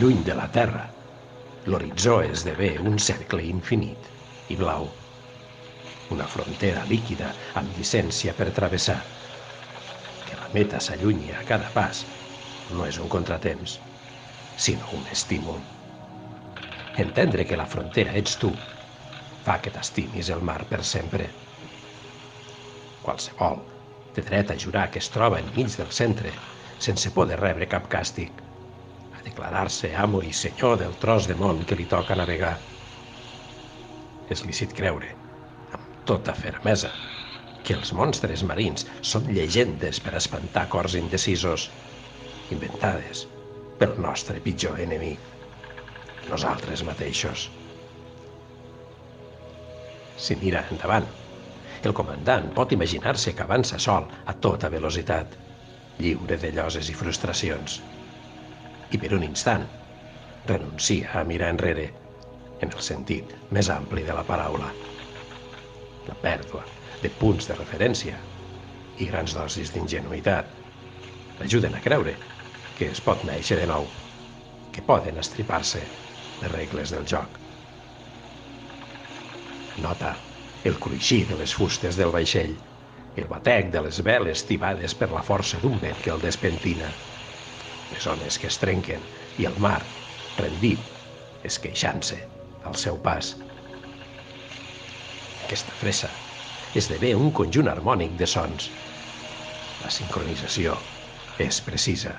Lluny de la terra, l'horitzó esdevé un cercle infinit i blau. Una frontera líquida amb llicència per travessar. Que la meta s'allunyi a cada pas no és un contratemps, sinó un estímul. Entendre que la frontera ets tu fa que t'estimis el mar per sempre. Qualsevol té dret a jurar que es troba enmig del centre, sense poder rebre cap càstig, a declarar-se amo i senyor del tros de món que li toca navegar. És lícit creure, amb tota fermesa, que els monstres marins són llegendes per espantar cors indecisos, inventades pel nostre pitjor enemic, nosaltres mateixos. Si mira endavant, el comandant pot imaginar-se que avança sol a tota velocitat, lliure de lloses i frustracions. I per un instant renuncia a mirar enrere, en el sentit més ampli de la paraula. La pèrdua de punts de referència i grans dosis d'ingenuïtat l'ajuden a creure que es pot néixer de nou, que poden estripar-se les regles del joc. Nota el cruixir de les fustes del vaixell, el batec de les veles tibades per la força d'un vent que el despentina, les ones que es trenquen i el mar, rendit, esqueixant-se al seu pas. Aquesta fressa esdevé un conjunt harmònic de sons. La sincronització és precisa,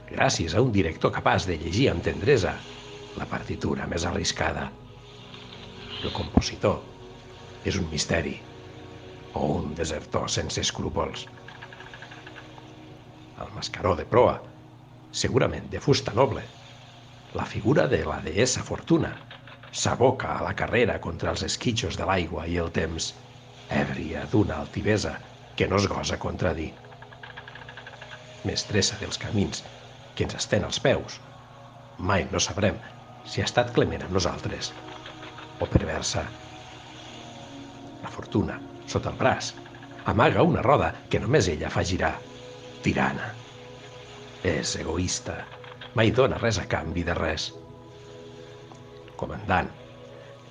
gràcies a un director capaç de llegir amb tendresa la partitura més arriscada. El compositor és un misteri o un desertor sense escrúpols. El mascaró de proa, segurament de fusta noble, la figura de la deessa Fortuna, s'aboca a la carrera contra els esquitxos de l'aigua i el temps, èbria d'una altivesa que no es gosa contradir. Mestressa dels camins que ens estén als peus, mai no sabrem si ha estat clement amb nosaltres o perversa. La Fortuna, sota el braç, amaga una roda que només ella fa girar, tirana. És egoista, mai dona res a canvi de res. El comandant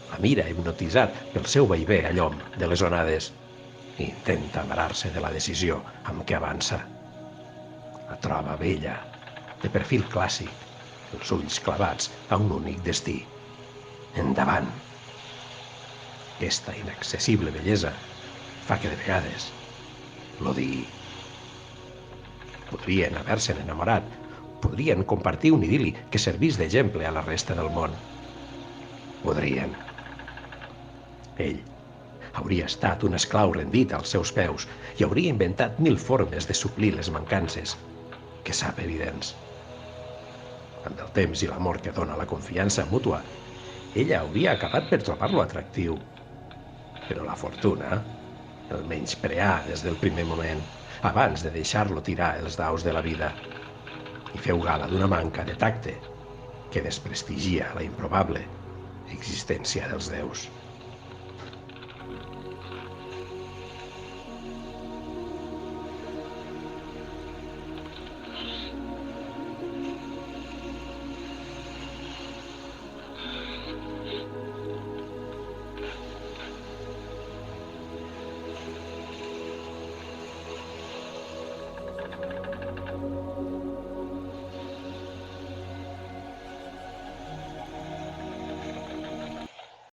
la mira hipnotitzat pel seu vaivé a llom de les onades i intenta amarar-se de la decisió amb què avança. La troba bella, de perfil clàssic, els ulls clavats a un únic destí. Endavant. Aquesta inaccessible bellesa fa que de vegades l'odiï. Podrien haver-se'n enamorat, podrien compartir un idil·li que servís d'exemple a la resta del món. Podrien. Ell hauria estat un esclau rendit als seus peus i hauria inventat 1000 formes de suplir les mancances que sap evidents. Amb el temps i l'amor que dona la confiança mútua, ella hauria acabat per trobar-lo atractiu. Però la Fortuna el menyspreà des del primer moment, abans de deixar-lo tirar els daus de la vida, i feu gala d'una manca de tacte que desprestigia la improbable existència dels déus.